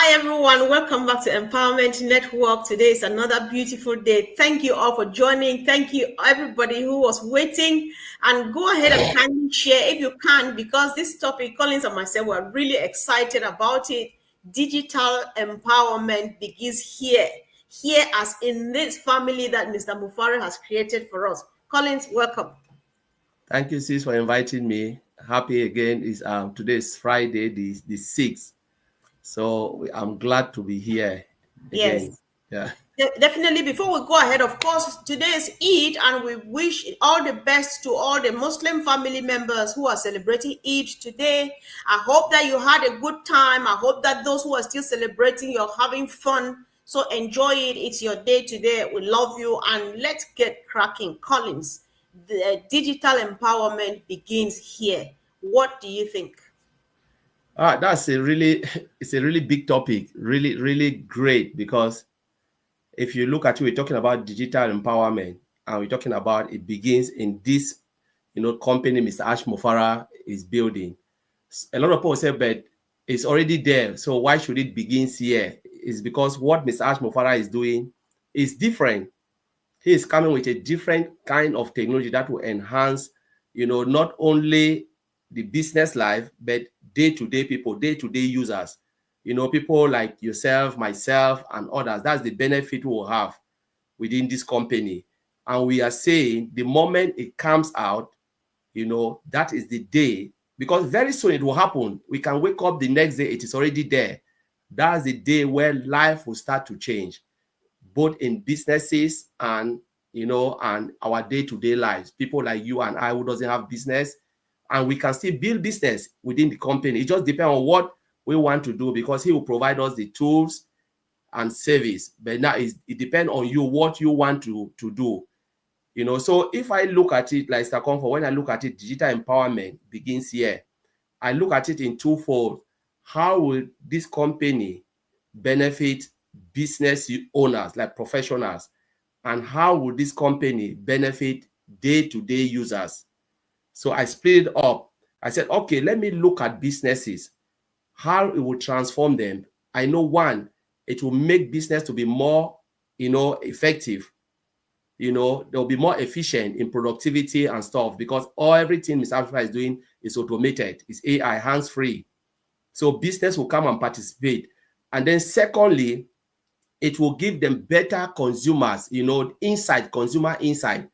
Hi everyone, welcome back to Empowerment Network. Today is another beautiful day. Thank you all for joining. Thank you everybody who was waiting. And go ahead and kindly share if you can, because this topic, Collins and myself, were really excited about it. Digital empowerment begins here. Here as in this family that Mr. Mufareh has created for us. Collins, welcome. Thank you, sis, for inviting me. Happy again. Today is Friday, the 6th. So I'm glad to be here Yes. again. Yeah. Definitely, before we go ahead, of course, today is Eid, and we wish all the best to all the Muslim family members who are celebrating Eid today. I hope that you had a good time. I hope that those who are still celebrating, you're having fun. So enjoy it. It's your day today. We love you, and let's get cracking. Collins, the digital empowerment begins here. What do you think? That's it's a really big topic. Really, really great, because if you look at it, we're talking about digital empowerment, and we're talking about it begins in this, company Mr. Ash Mufareh is building. A lot of people say, but it's already there. So why should it begin here? It's because what Mr. Ash Mufareh is doing is different. He is coming with a different kind of technology that will enhance, not only the business life, but day-to-day people, day-to-day users, people like yourself, myself, and others. That's the benefit we'll have within this company. And we are saying the moment it comes out, that is the day, because very soon it will happen. We can wake up the next day, it is already there. That's the day where life will start to change, both in businesses and and our day-to-day lives. People like you and I who doesn't have business, and we can still build business within the company. It just depends on what we want to do, because he will provide us the tools and service. But now it depends on you what you want to do. So if I look at it like Mr. Comfort, when I look at it, digital empowerment begins here. I look at it in twofold. How will this company benefit business owners, like professionals, and how will this company benefit day-to-day users? So I split it up. I said, okay, let me look at businesses, how it will transform them. I know, one, it will make business to be more, effective. They'll be more efficient in productivity and stuff, because everything Mr. Africa is doing is automated. It's AI, hands-free. So business will come and participate. And then secondly, it will give them better consumers, insight, consumer insight.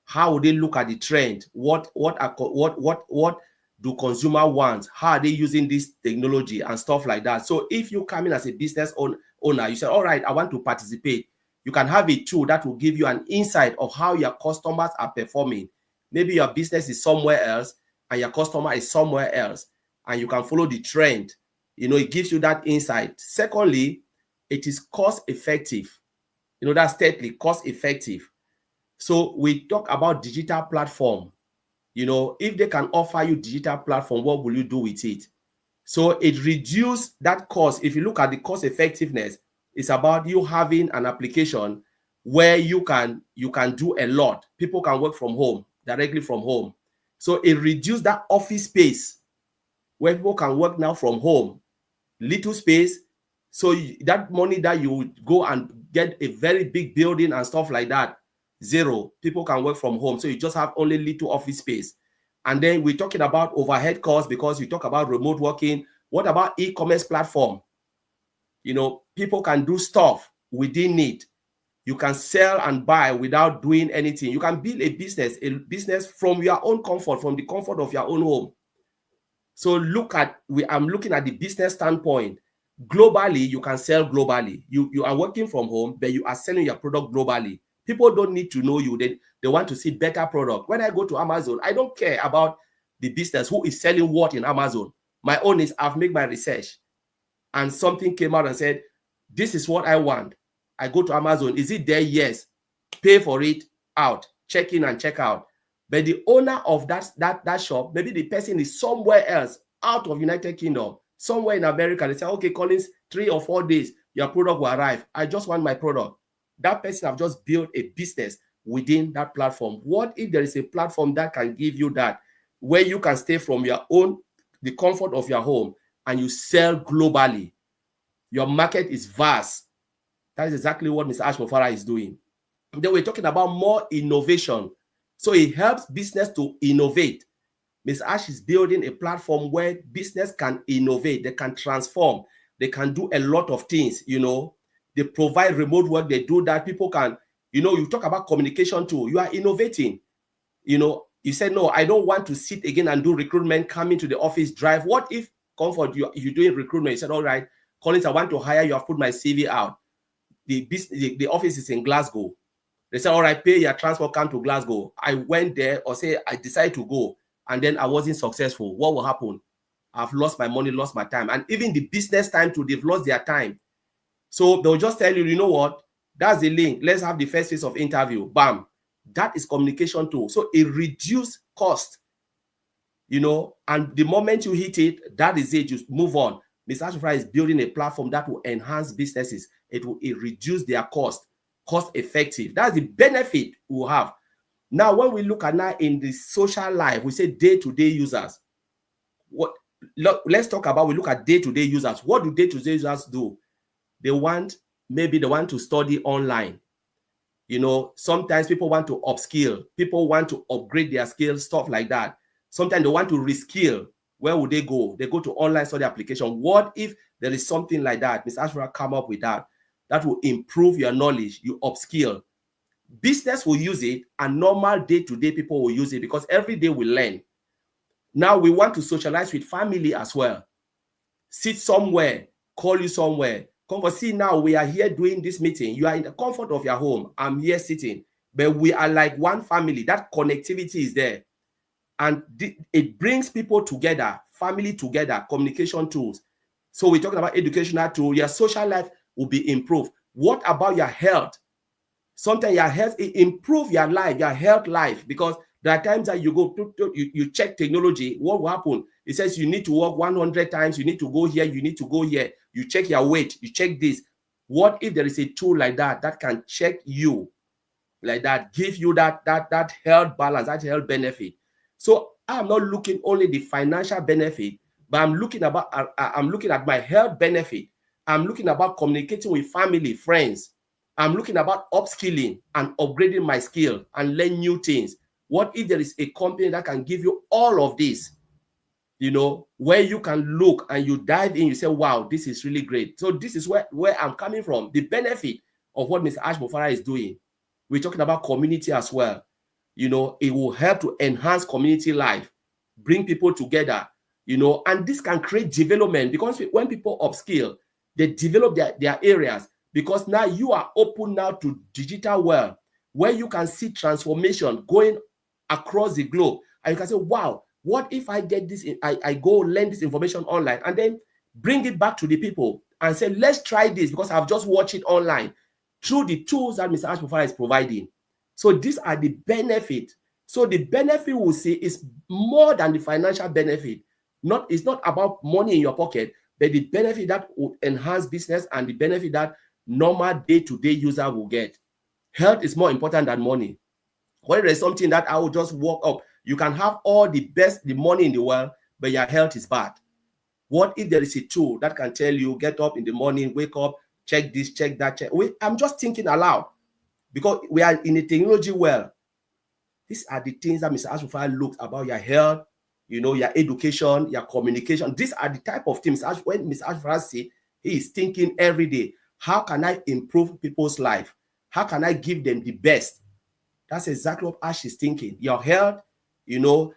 How would they look at the trend? What do consumer want? How are they using this technology and stuff like that? So if you come in as a business owner, you say, all right, I want to participate. You can have a tool that will give you an insight of how your customers are performing. Maybe your business is somewhere else and your customer is somewhere else, and you can follow the trend. It gives you that insight. Secondly, it is cost effective. That's thirdly, cost effective. So we talk about digital platform. If they can offer you digital platform, what will you do with it? So it reduces that cost. If you look at the cost effectiveness, it's about you having an application where you can do a lot. People can work from home, directly from home. So it reduces that office space where people can work now from home, little space. So that money that you would go and get a very big building and stuff like that, zero. People can work from home. So you just have only little office space. And then we're talking about overhead costs, because you talk about remote working. What about e-commerce platform? People can do stuff within it. You can sell and buy without doing anything. You can build a business from your own comfort, from the comfort of your own home. So I'm looking at the business standpoint. Globally, you can sell globally. You are working from home, but you are selling your product globally. People don't need to know you. They want to see better product. When I go to Amazon, I don't care about the business, who is selling what in Amazon. My own is I've made my research, and something came out and said, this is what I want. I go to Amazon. Is it there? Yes. Pay for it, out. Check in and check out. But the owner of that shop, maybe the person is somewhere else, out of United Kingdom, somewhere in America. They say, okay, Collins, 3 or 4 days, your product will arrive. I just want my product. That person have just built a business within that platform. What if there is a platform that can give you that, where you can stay from the comfort of your home, and you sell globally? Your market is vast. That is exactly what Mr. Ash Mufareh is doing. And then we're talking about more innovation. So it helps business to innovate. Ms. Ash is building a platform where business can innovate, they can transform, they can do a lot of things. They provide remote work, they do that. People can, you talk about communication too. You are innovating. You said, no, I don't want to sit again and do recruitment, come into the office, drive. What if, Comfort, you're doing recruitment? You said, all right, Collins, I want to hire you. I've put my CV out. The office is in Glasgow. They said, all right, pay your transport, come to Glasgow. I went there, or say I decided to go, and then I wasn't successful. What will happen? I've lost my money, lost my time. And even the business time too, they've lost their time. So they'll just tell you, you know what? That's the link. Let's have the first phase of interview. Bam. That is communication too. So it reduces cost. And the moment you hit it, that is it. You move on. Mr. Ash Mufareh is building a platform that will enhance businesses. It will reduce their cost effective. That's the benefit we'll have. Now, when we look at now in the social life, we say day-to-day users. Let's talk about, we look at day-to-day users. What do day-to-day users do? Maybe they want to study online. Sometimes people want to upskill. People want to upgrade their skills, stuff like that. Sometimes they want to reskill. Where would they go? They go to online study application. What if there is something like that? Ms. Ash Mufareh come up with that will improve your knowledge, you upskill. Business will use it, and normal day-to-day people will use it, because every day we learn. Now we want to socialize with family as well. Sit somewhere, call you somewhere. Come for, see, now we are here doing this meeting. You are in the comfort of your home. I'm here sitting, but we are like one family. That connectivity is there. And it brings people together, family together, communication tools. So we're talking about educational tools. Your social life will be improved. What about your health? Sometimes your health, it improve your life, your health life, because there are times that you go you check technology. What will happen? It says you need to walk 100 times, you need to go here, you need to go here. You check your weight, you check this. What if there is a tool like that can check you, like that, give you that health balance, that health benefit? So I'm not looking only the financial benefit, but I'm looking at my health benefit. I'm looking about communicating with family, friends. I'm looking about upskilling and upgrading my skill and learn new things. What if there is a company that can give you all of this, where you can look and you dive in, you say, wow, this is really great. So this is where I'm coming from, the benefit of what Mr. Ash Mufareh is doing. We're talking about community as well. It will help to enhance community life, bring people together, and this can create development, because when people upskill, they develop their areas, because now you are open now to digital world, where you can see transformation going across the globe. And you can say, wow, what if I get this, I go learn this information online and then bring it back to the people and say, let's try this, because I've just watched it online through the tools that Mr. Ash Mufareh is providing. So these are the benefits. So the benefit we'll see is more than the financial benefit. It's not about money in your pocket, but the benefit that will enhance business and the benefit that normal day-to-day user will get. Health is more important than money. When there's something that I will just walk up, you can have all the money in the world, but your health is bad. What if there is a tool that can tell you, get up in the morning, wake up, check this, check that, check. I'm just thinking aloud, because we are in a technology world. These are the things that Mr. Ash Mufareh looks about your health, your education, your communication. These are the type of things when Mr. Ash Mufareh says he is thinking every day, how can I improve people's life? How can I give them the best? That's exactly what Ash is thinking. Your health, your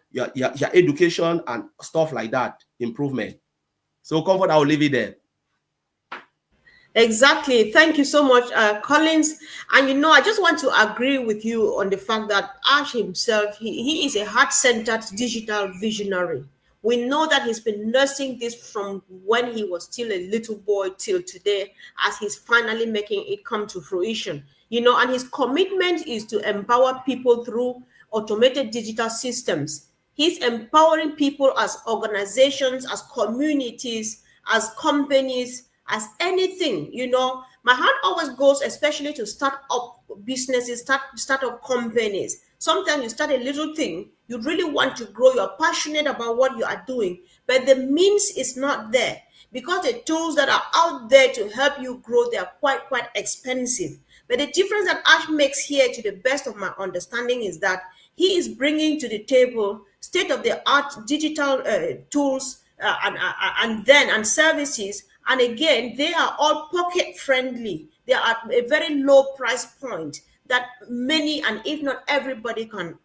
education and stuff like that, improvement. So, Comfort, I will leave it there. Exactly. Thank you so much, Collins. And I just want to agree with you on the fact that Ash himself, he is a heart-centered digital visionary. We know that he's been nursing this from when he was still a little boy till today, as he's finally making it come to fruition. And his commitment is to empower people through automated digital systems. He's empowering people as organizations, as communities, as companies, as anything. My heart always goes, especially to start up businesses, start up companies. Sometimes you start a little thing, you really want to grow, you're passionate about what you are doing, but the means is not there. because the tools that are out there to help you grow, they are quite expensive. But the difference that Ash makes here, to the best of my understanding, is that he is bringing to the table state of the art digital tools, and services. And again, they are all pocket friendly. They are at a very low price point that many, and if not everybody, can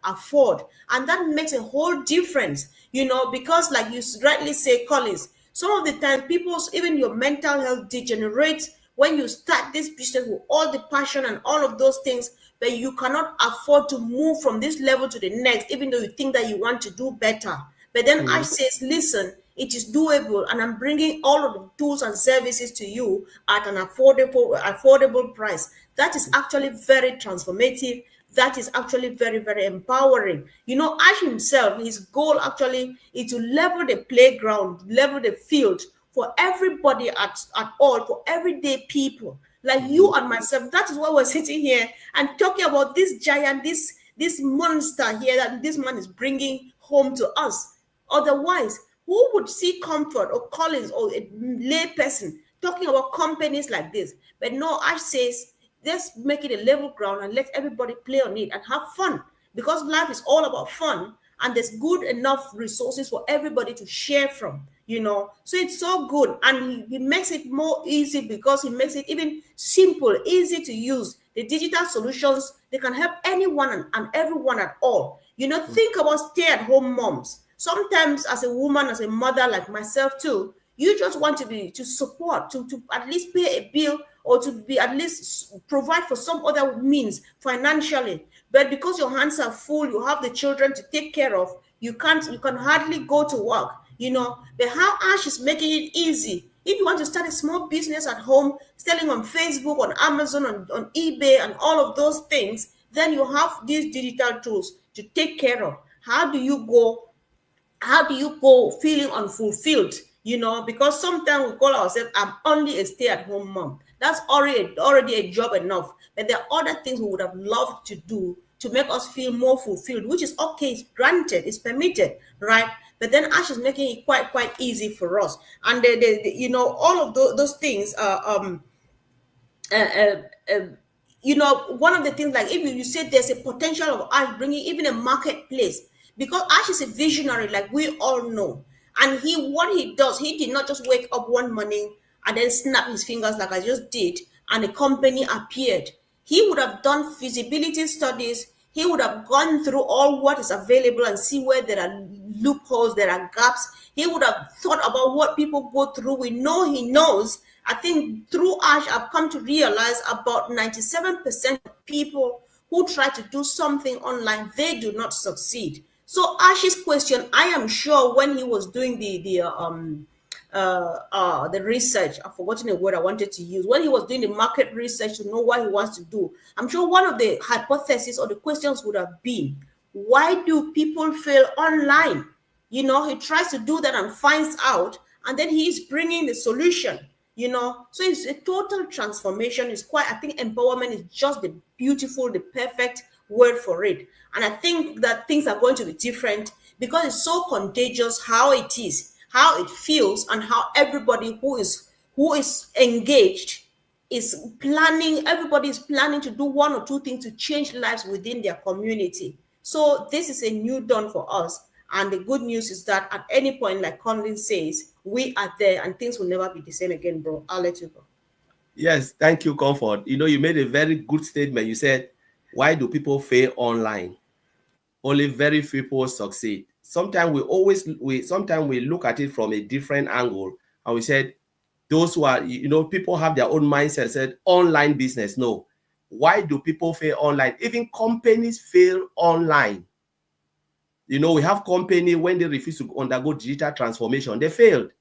afford. And that makes a whole difference, because like you rightly say, Collins, some of the times people's, even your mental health degenerates when you start this business with all the passion and all of those things, but you cannot afford to move from this level to the next, even though you think that you want to do better. But then Ash Mhm. says, listen, it is doable, and I'm bringing all of the tools and services to you at an affordable price. That is actually very transformative. That is actually very empowering. Ash himself, his goal actually is to level the playground, level the field for everybody at all, for everyday people like you Mhm. and myself. That is why we're sitting here and talking about this giant, this monster here that this man is bringing home to us. Otherwise, who would see Comfort or Collins or a lay person talking about companies like this? But no, Ash says, let's make it a level ground and let everybody play on it and have fun, because life is all about fun, and there's good enough resources for everybody to share from. So it's so good, and he makes it more easy, because he makes it even simple, easy to use. The digital solutions, they can help anyone and everyone at all. Think about stay-at-home moms. Sometimes as a woman, as a mother like myself too, you just want to support, to at least pay a bill, or to be at least provide for some other means financially. But because your hands are full, you have the children to take care of, you can hardly go to work. But how Ash is making it easy. If you want to start a small business at home, selling on Facebook, on Amazon, on eBay, and all of those things, then you have these digital tools to take care of. How do you go feeling unfulfilled? Because sometimes we call ourselves, I'm only a stay-at-home mom. That's already a job enough. But there are other things we would have loved to do to make us feel more fulfilled, which is okay, it's granted, it's permitted, right? But then Ash is making it quite easy for us. And all of those things uh, uh, uh, one of the things, like if you say there's a potential of Ash bringing even a marketplace, because Ash is a visionary, like we all know. And what he does, he did not just wake up one morning and then snap his fingers like I just did, and a company appeared. He would have done feasibility studies. He would have gone through all what is available and see where there are loopholes, there are gaps. He would have thought about what people go through. We know he knows. I think through Ash, I've come to realize about 97% of people who try to do something online, they do not succeed. So Ash's question, I am sure when he was doing the research, I've forgotten the word I wanted to use, when he was doing the market research to know what he wants to do, I'm sure one of the hypotheses or the questions would have been, why do people fail online? He tries to do that and finds out, and then he is bringing the solution. So it's a total transformation. It's quite, I think empowerment is just the beautiful, the perfect word for it. And I think that things are going to be different, because it's so contagious how it is, how it feels, and how everybody who is engaged is planning. Everybody is planning to do one or two things to change lives within their community. So this is a new dawn for us. And the good news is that at any point, like Conlin says, we are there and things will never be the same again, bro. I'll let you go. Yes, thank you, Comfort. You made a very good statement. You said, why do people fail online? Only very few people succeed. Sometimes we look at it from a different angle, and we said those who are, people have their own mindset, said online business. No. Why do people fail online? Even companies fail online. We have company, when they refuse to undergo digital transformation, they failed.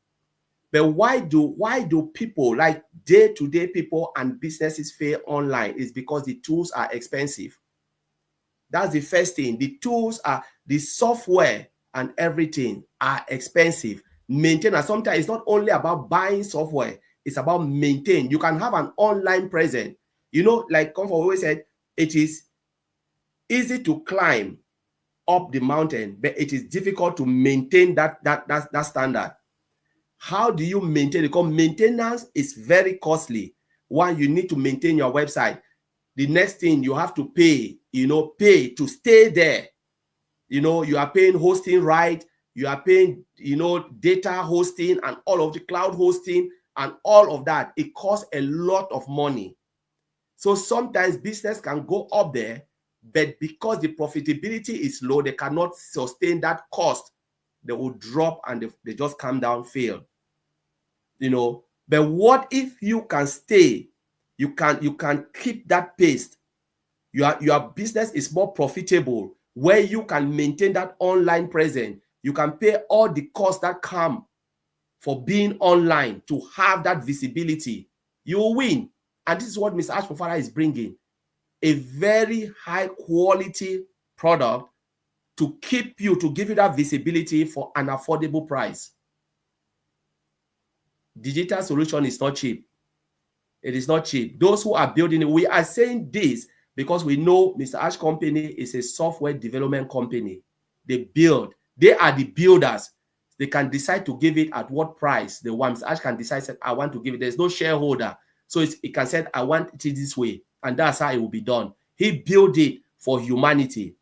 But why do people, like day-to-day people and businesses, fail online? Is because the tools are expensive. That's the first thing. The tools are, the software and everything are expensive. Maintenance, sometimes it's not only about buying software, it's about maintain. You can have an online presence. Like Comfort always said, it is easy to climb up the mountain, but it is difficult to maintain that standard. How do you maintain it? Because maintenance is very costly. One, you need to maintain your website. The next thing, you have to pay, pay to stay there. You are paying hosting, right? You are paying, data hosting and all of the cloud hosting and all of that. It costs a lot of money. So sometimes business can go up there, but because the profitability is low, they cannot sustain that cost. They will drop and they just come down, fail. But what if you can stay? You can keep that pace. Your business is more profitable, where you can maintain that online presence. You can pay all the costs that come for being online to have that visibility. You will win. And this is what Mr. Ash Mufareh is bringing. A very high quality product to give you that visibility for an affordable price. Digital solution is not cheap. It is not cheap. Those who are building it, we are saying this because we know Mr. Ash Company is a software development company. They build. They are the builders. They can decide to give it at what price they want. Mr. Ash can decide, I want to give it. There's no shareholder. So it can say, I want it this way. And that's how it will be done. He built it for humanity.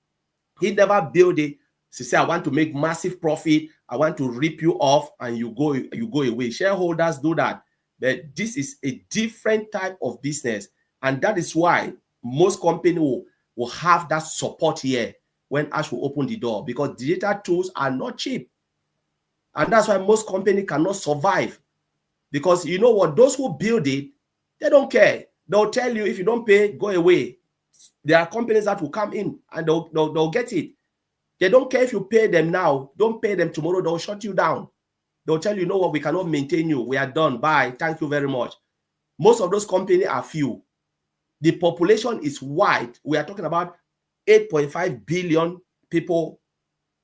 He never built it to say, I want to make massive profit. I want to rip you off and you go away. Shareholders do that. But this is a different type of business. And that is why most companies will have that support here when Ash will open the door, because digital tools are not cheap. And that's why most companies cannot survive. Because you know what? Those who build it, they don't care. They'll tell you, if you don't pay, go away. There are companies that will come in and they'll get it. They don't care if you pay them now. Don't pay them tomorrow. They'll shut you down. They'll tell you, you know what, we cannot maintain you. We are done. Bye. Thank you very much. Most of those companies are few. The population is wide. We are talking about 8.5 billion people,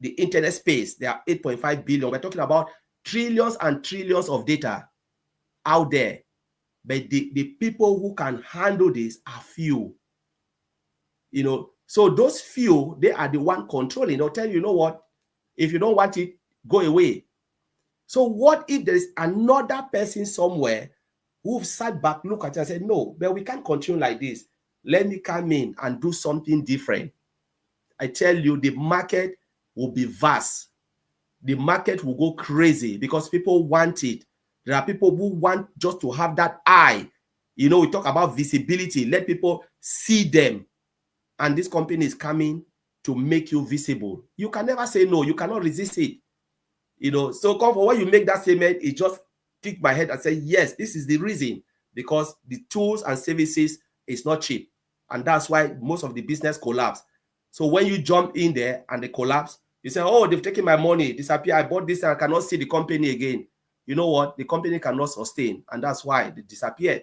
the internet space. There are 8.5 billion. We're talking about trillions and trillions of data out there. But the people who can handle this are few. So those few, they are the one controlling. They'll tell you, you know what, if you don't want it, go away. So what if there is another person somewhere who sat back, look at it and said, no, but we can't continue like this. Let me come in and do something different. I tell you, the market will be vast. The market will go crazy because people want it. There are people who want just to have that eye. We talk about visibility. Let people see them. And this company is coming to make you visible. You can never say no. You cannot resist it. So come for when you make that statement, it just kick my head and say, yes, this is the reason. Because the tools and services is not cheap. And that's why most of the business collapse. So when you jump in there and they collapse, you say, oh, they've taken my money, disappear. I bought this and I cannot see the company again. You know what? The company cannot sustain. And that's why they disappeared.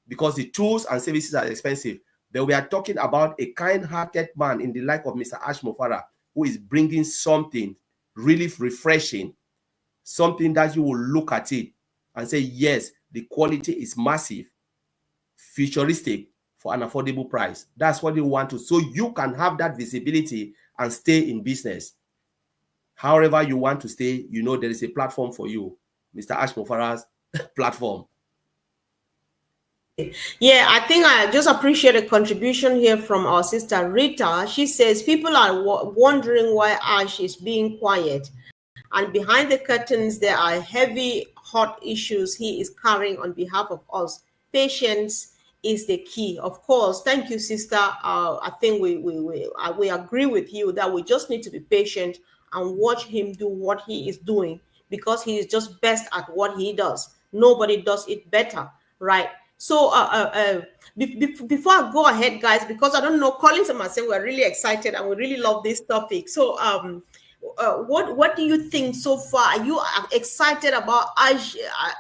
Because the tools and services are expensive. But we are talking about a kind-hearted man in the like of Mr. Ash Mufareh, who is bringing something really refreshing, something that you will look at it and say, yes, the quality is massive, futuristic for an affordable price. That's what you want to, so you can have that visibility and stay in business. However you want to stay, there is a platform for you, Mr. Ash Mufareh's platform. Yeah, I think I just appreciate a contribution here from our sister Rita. She says people are wondering why Ash is being quiet, and behind the curtains there are heavy, hot issues he is carrying on behalf of us. Patience is the key. Of course, thank you, sister. I think we agree with you that we just need to be patient and watch him do what he is doing, because he is just best at what he does. Nobody does it better, right? So before I go ahead, guys, because I don't know, Collins and myself, we're really excited and we really love this topic. So what do you think so far? Are you excited about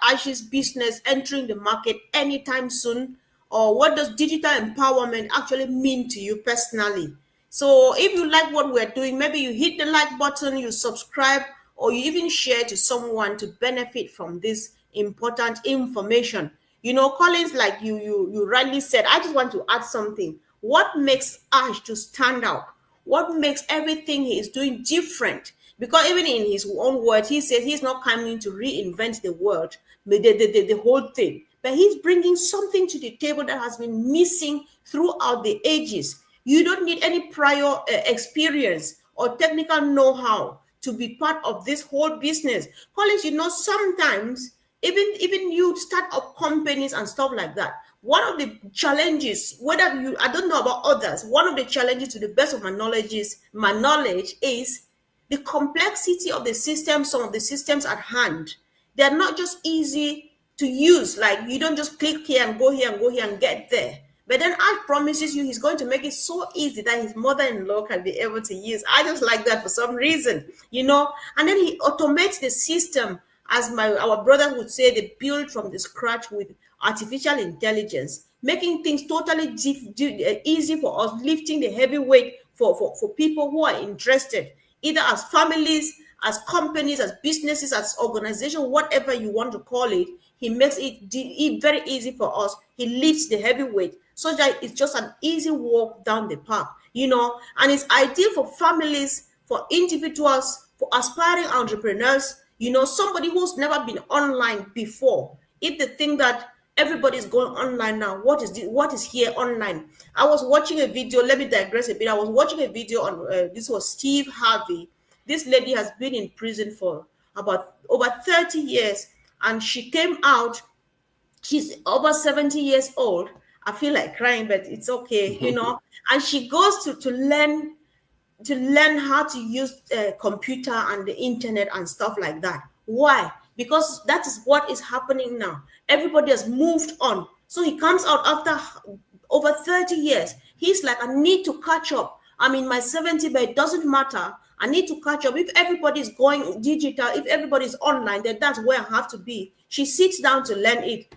Ash's business entering the market anytime soon? Or what does digital empowerment actually mean to you personally? So if you like what we're doing, maybe you hit the like button, you subscribe, or you even share to someone to benefit from this important information. Collins, like you rightly said, I just want to add something. What makes Ash to stand out? What makes everything he is doing different? Because even in his own words, he says he's not coming to reinvent the world, the whole thing. But he's bringing something to the table that has been missing throughout the ages. You don't need any prior experience or technical know-how to be part of this whole business. College, sometimes even you start up companies and stuff like that. One of the challenges, whether you, I don't know about others, one of the challenges, to the best of my knowledge is the complexity of the system. Some of the systems at hand, they're not just easy to use. Like, you don't just click here and go here and go here and get there. But then I promises you, he's going to make it so easy that his mother-in-law can be able to use. I just like that for some reason. And then he automates the system, as our brothers would say, they build from the scratch with artificial intelligence, making things totally easy for us, lifting the heavy weight for people who are interested, either as families, as companies, as businesses, as organizations, whatever you want to call it. He makes it very easy for us. He lifts the heavy weight so that it's just an easy walk down the path. And it's ideal for families, for individuals, for aspiring entrepreneurs, somebody who's never been online before. If they think that everybody's going online now, what is here online? I was watching a video. Let me digress a bit. I was watching a video on this was Steve Harvey. This lady has been in prison for about over 30 years, and she came out. She's over 70 years old. I feel like crying, but it's okay. And she goes to learn how to use computer and the internet and stuff like that. Why? Because that is what is happening now. Everybody has moved on. So he comes out after over 30 years. He's like, I need to catch up. I'm in my 70, but it doesn't matter. I need to catch up. If everybody's going digital, if everybody's online, then that's where I have to be. She sits down to learn it.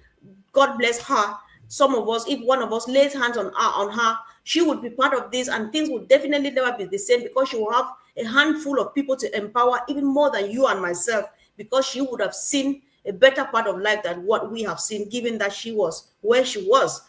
God bless her. Some of us, if one of us lays hands on her, she would be part of this, and things would definitely never be the same, because she will have a handful of people to empower, even more than you and myself, because she would have seen a better part of life than what we have seen, given that she was where she was.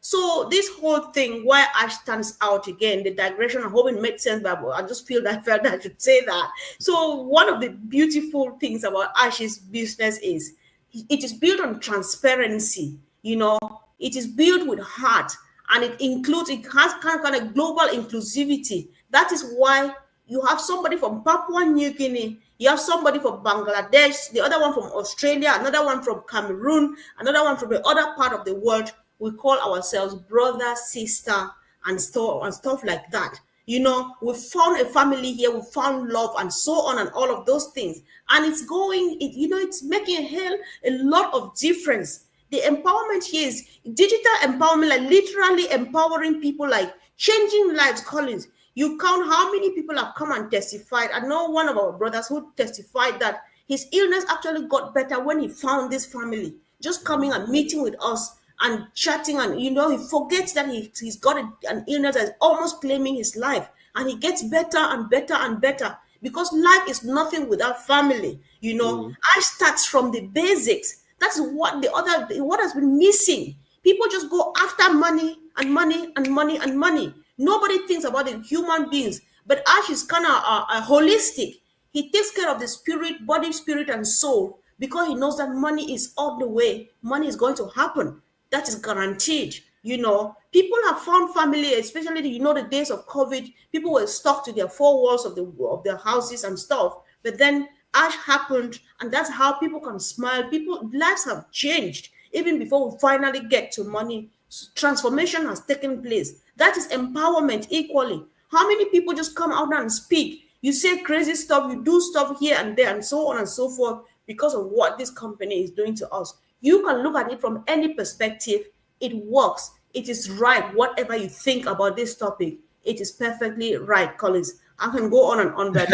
So this whole thing, why Ash stands out again, the digression, I hope it makes sense, but I just felt that I should say that. So one of the beautiful things about Ash's business is it is built on transparency. It is built with heart, and it has kind of global inclusivity. That is why you have somebody from Papua New Guinea, you have somebody from Bangladesh, the other one from Australia, another one from Cameroon, another one from the other part of the world. We call ourselves brother, sister, and stuff like that. We found a family here, we found love, and so on, and all of those things. And it's making a lot of difference. The empowerment here is digital empowerment, like literally empowering people, like changing lives. Collins, you count how many people have come and testified. I know one of our brothers who testified that his illness actually got better when he found this family, just coming and meeting with us and chatting, and he forgets that he's got an illness that's almost claiming his life, and he gets better and better and better, because life is nothing without family. I start from the basics. That's what has been missing. People just go after money and money and money and money. Nobody thinks about the human beings. But Ash is kind of holistic. He takes care of the spirit, body, spirit, and soul, because he knows that money is all the way. Money is going to happen. That is guaranteed. People have found family, especially the days of COVID. People were stuck to their four walls of their houses and stuff. But then Ash happened, and that's how people can smile. Lives have changed even before we finally get to money. Transformation has taken place. That is empowerment equally. How many people just come out and speak? You say crazy stuff, you do stuff here and there, and so on and so forth, because of what this company is doing to us. You can look at it from any perspective. It works. It is right. Whatever you think about this topic, it is perfectly right, Collins. I can go on and on, but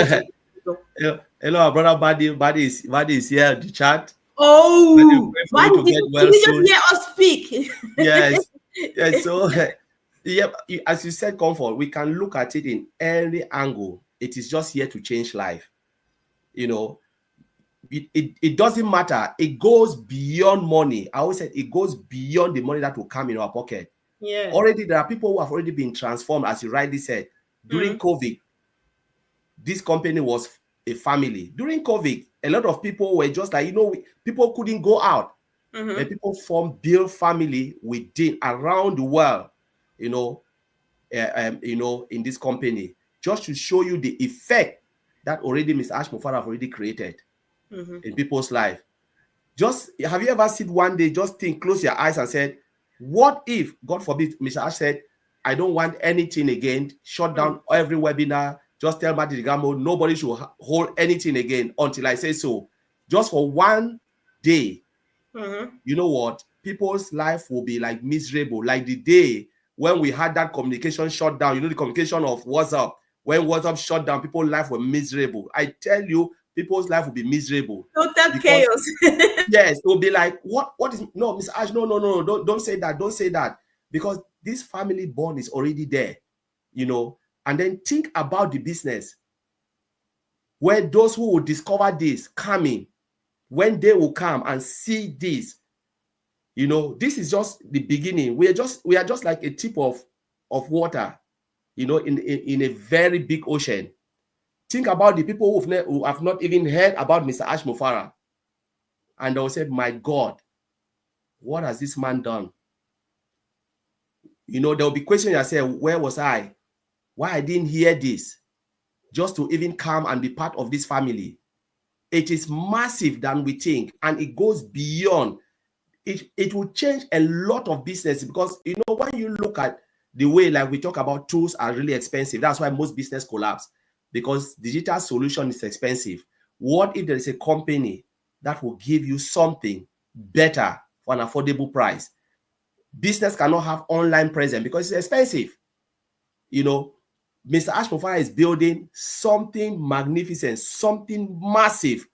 Hello, our brother Buddy is here in the chat. Oh, Why did you just hear us speak? Yes. Yes. So, as you said, comfort, we can look at it in any angle. It is just here to change life. It doesn't matter. It goes beyond money. I always said it goes beyond the money that will come in our pocket. Yeah. Already, there are people who have already been transformed, as you rightly said. During COVID, this company was a family. During COVID, a lot of people were just like, people couldn't go out, but people formed build family within around the world, in this company, just to show you the effect that already Mr. Ash Mufareh have already created in people's life. Just have you ever seen one day, just think, close your eyes and said, what if, God forbid, Mr. Ash said, I don't want anything again, shut down every webinar, just tell Marty Digamo, nobody should hold anything again until I say so. Just for one day, you know what? People's life will be like miserable. Like the day when we had that communication shut down, the communication of WhatsApp, when WhatsApp shut down, people's life were miserable. I tell you, people's life will be miserable. Total Because chaos. yes, it will be like, what is, no, Mr. Ash, no, don't say that, don't say that. Because this family bond is already there, and then think about the business where those who will discover this coming, when they will come and see this, this is just the beginning. We are just like a tip of water, in a very big ocean. Think about the people who have not even heard about Mr. Ash Mufareh, and they'll say, my God, what has this man done? They'll be questioning yourself, where was I? Why I didn't hear this? Just to even come and be part of this family. It is massive than we think, and it goes beyond. It will change a lot of business, because when you look at the way, like we talk about, tools are really expensive. That's why most business collapse, because digital solution is expensive. What if there is a company that will give you something better for an affordable price? Business cannot have online presence because it's expensive. Mr. Ash Mufareh is building something magnificent, something massive,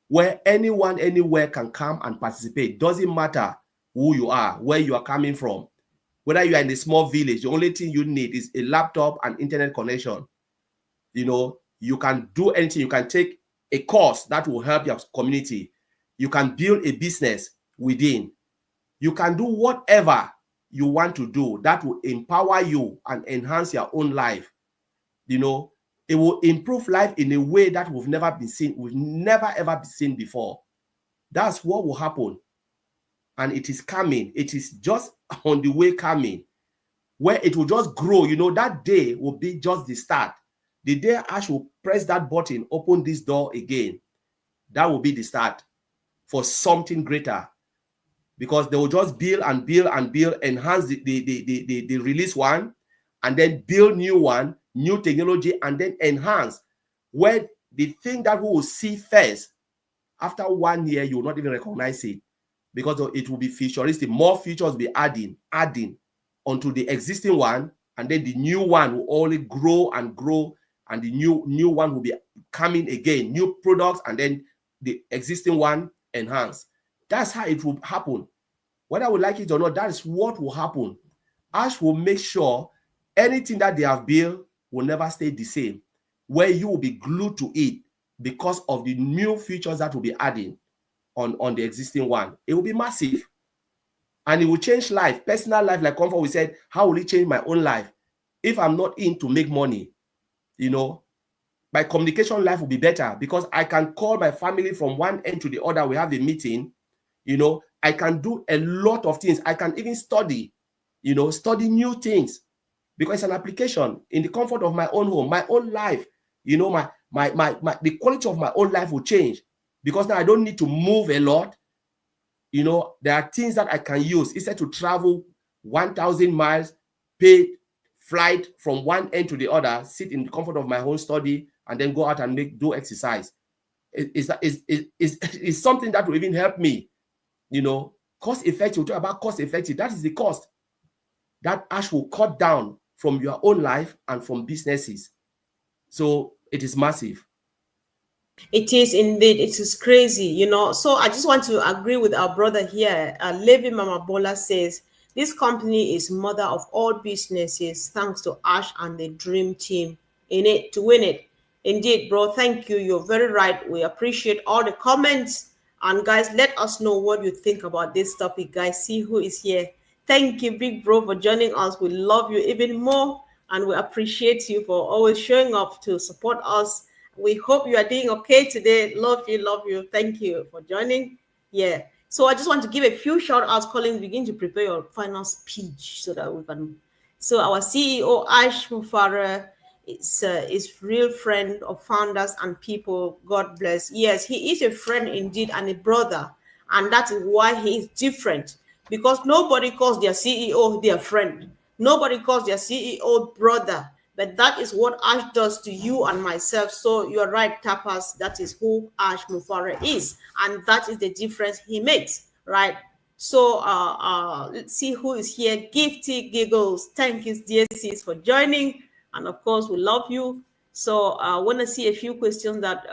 where anyone, anywhere can come and participate. Doesn't matter who you are, where you are coming from. Whether you are in a small village, the only thing you need is a laptop and internet connection. You can do anything. You can take a course that will help your community. You can build a business within. You can do whatever you want to do that will empower you and enhance your own life. It will improve life in a way that we've never ever been seen before. That's what will happen. And it is coming. It is just on the way coming, where it will just grow. That day will be just the start. The day Ash will press that button, open this door again, that will be the start for something greater. Because they will just build and build and build, enhance the release one, and then build new one, new technology, and then enhance. Where the thing that we will see first, after 1 year, you will not even recognize it, because it will be futuristic. More features be adding onto the existing one, and then the new one will only grow and grow, and the new one will be coming again, new products, and then the existing one enhance. That's how it will happen. Whether we like it or not, that is what will happen. Ash will make sure anything that they have built will never stay the same, where you will be glued to it because of the new features that will be adding on the existing one. It will be massive. And it will change life, personal life. Like Comfort, we said, how will it change my own life? If I'm not in to make money, my communication life will be better, because I can call my family from one end to the other. We have a meeting, I can do a lot of things. I can even study new things, because it's an application in the comfort of my own home, my own life. The quality of my own life will change, because now I don't need to move a lot. There are things that I can use instead to travel 1,000 miles, pay flight from one end to the other, sit in the comfort of my own study, and then go out and do exercise. It's something that will even help me. Cost effective. We talk about cost effective. That is the cost that Ash will cut down from your own life and from businesses. So it is massive. It is indeed. It is crazy, So I just want to agree with our brother here. Levi Mama Bola says, this company is mother of all businesses, thanks to Ash and the dream team in it to win it. Indeed, bro. Thank you. You're very right. We appreciate all the comments. And guys, let us know what you think about this topic. Guys, see who is here. Thank you, big bro, for joining us. We love you even more, and we appreciate you for always showing up to support us We hope you are doing okay today. Love you, love you. Thank you for joining. Yeah. So I just want to give a few shout outs. Colin, begin to prepare your final speech so that we can. So our CEO Ash Mufareh is real friend of founders and people. God bless. Yes, he is a friend indeed and a brother, and that is why he is different. Because nobody calls their CEO their friend. Nobody calls their CEO brother. But that is what Ash does to you and myself. So you're right, Tapas. That is who Ash Mufareh is. And that is the difference he makes, right? So let's see who is here. Gifty Giggles. Thank you, dear sis, for joining. And of course, we love you. So I want to see a few questions that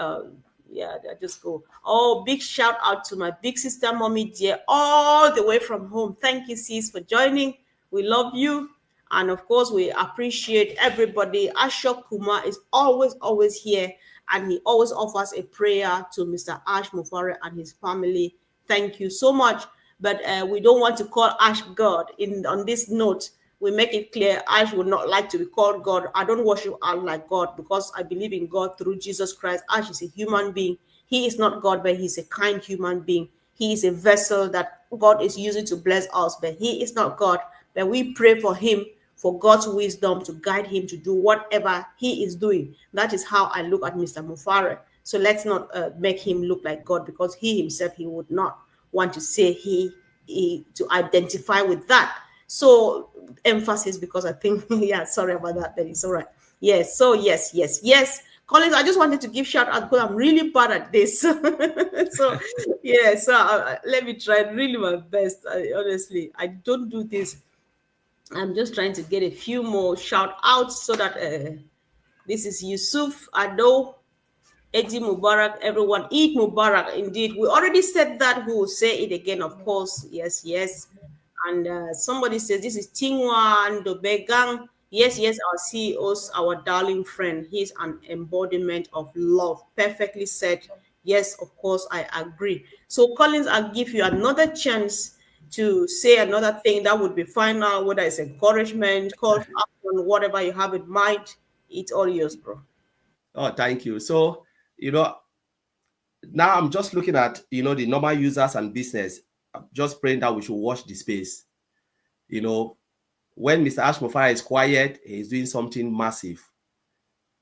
yeah, I just go. Oh, big shout out to my big sister, mommy dear, all the way from home. Thank you, sis, for joining. We love you. And of course, we appreciate everybody. Ashok Kumar is always here, and he always offers a prayer to Mr. Ash Mufareh and his family. Thank you so much. But we don't want to call Ash God. On this note, we make it clear Ash would not like to be called God. I don't worship Allah like God because I believe in God through Jesus Christ. Ash is a human being. He is not God, but he's a kind human being. He is a vessel that God is using to bless us, but he is not God. But we pray for him, for God's wisdom to guide him to do whatever he is doing. That is how I look at Mr. Mufareh. So let's not make him look like God, because he himself, he would not want to say he to identify with that. So emphasis, because I think, yeah, sorry about that, but it's all right. Yes, so yes. Collins, I just wanted to give shout out because I'm really bad at this. So yeah, so let me try really my best. Honestly, I don't do this. I'm just trying to get a few more shout outs so that this is Yusuf Ado, Eddie Mubarak, everyone. Eid Mubarak, indeed. We already said that. We will say it again, of course. Yes. And somebody says this is Tingwa Ndobegang. Yes, our CEO's our darling friend. He's an embodiment of love. Perfectly said. Yes, of course, I agree. So, Collins, I'll give you another chance to say another thing that would be final, whether it's encouragement, call to action, whatever you have in mind. It's all yours, bro. Oh, thank you. So, you know, now I'm just looking at, the normal users and business. I'm just praying that we should watch the space. When Mr. Ash Mufareh is quiet, he's doing something massive.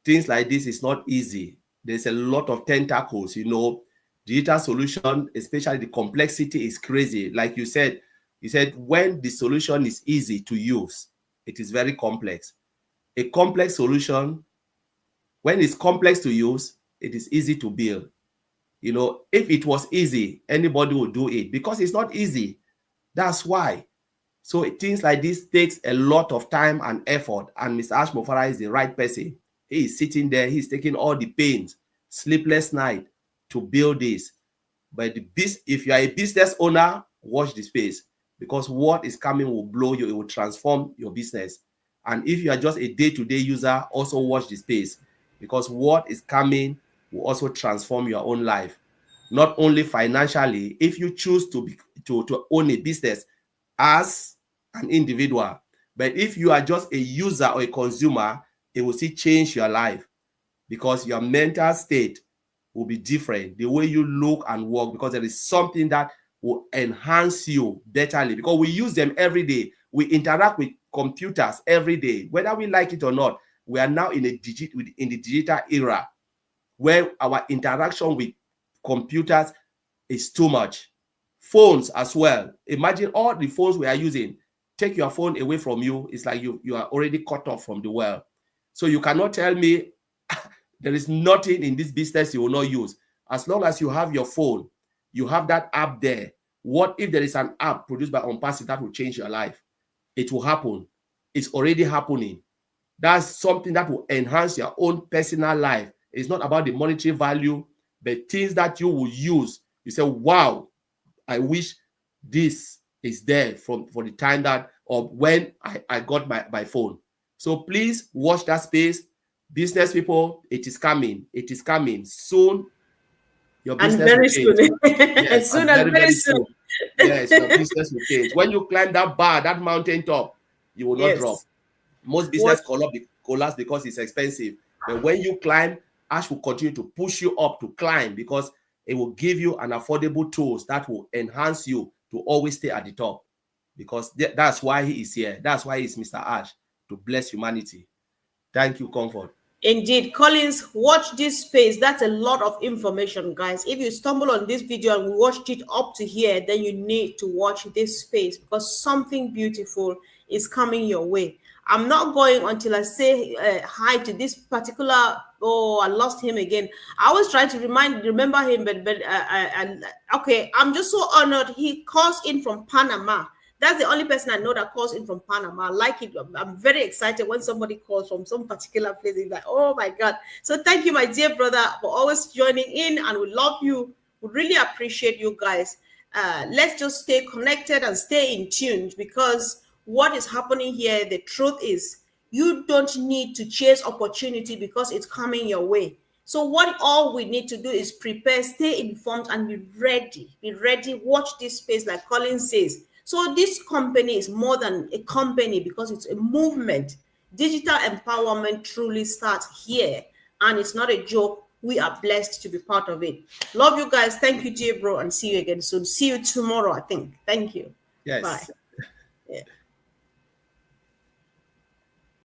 Things like this is not easy. There's a lot of tentacles, digital solution, especially the complexity is crazy. Like you said when the solution is easy to use, it is very complex. A complex solution, when it's complex to use, it is easy to build. If it was easy, anybody would do it. Because it's not easy. That's why. So things like this takes a lot of time and effort. And Mr. Ash Mufareh is the right person. He is sitting there. He's taking all the pains, sleepless night to build this. But if you are a business owner, watch the space. Because what is coming will blow you. It will transform your business. And if you are just a day-to-day user, also watch the space. Because what is coming will also transform your own life. Not only financially, if you choose to own a business as an individual, but if you are just a user or a consumer, it will still change your life, because your mental state will be different, the way you look and work, because there is something that will enhance you betterly, because we use them every day. We interact with computers every day, whether we like it or not. We are now in the digital era, where our interaction with computers is too much. Phones as well. Imagine all the phones we are using. Take your phone away from you, it's like you are already cut off from the world. So you cannot tell me there is nothing in this business you will not use. As long as you have your phone, you have that app there. What if there is an app produced by Onpassive that will change your life? It will happen. It's already happening. That's something that will enhance your own personal life. It's not about the monetary value, but things that you will use. You say, wow, I wish this is there for the time that, or when I got my phone. So please watch that space. Business people, it is coming. It is coming soon. Your And business will very change. soon. Yes, Soon and and very, very very soon. soon. Yes, your business will change. When you climb that bar, that mountain top, you will not drop. Yes. Most What? business collapse because it's expensive. But when you climb Ash will continue to push you up to climb, because it will give you an affordable tools that will enhance you to always stay at the top, because that's why he is here. That's why he's Mr. Ash, to bless humanity. Thank you, Comfort. Indeed, Collins, watch this space. That's a lot of information, guys. If you stumble on this video and watched it up to here, then you need to watch this space, because something beautiful is coming your way. I'm not going until I say hi to this particular. Oh, I lost him again. I always try to remember him, but okay. I'm just so honored. He calls in from Panama. That's the only person I know that calls in from Panama. I like it. I'm very excited when somebody calls from some particular place. It's like, oh my God. So thank you, my dear brother, for always joining in, and we love you. We really appreciate you guys. Let's just stay connected and stay in tune, because what is happening here, the truth is, you don't need to chase opportunity because it's coming your way. So what all we need to do is prepare, stay informed, and be ready. Be ready. Watch this space, like Colin says. So this company is more than a company, because it's a movement. Digital empowerment truly starts here, and it's not a joke. We are blessed to be part of it. Love you guys. Thank you, dear bro, and see you again soon. See you tomorrow, I think. Thank you. Bye. Yes. Yeah.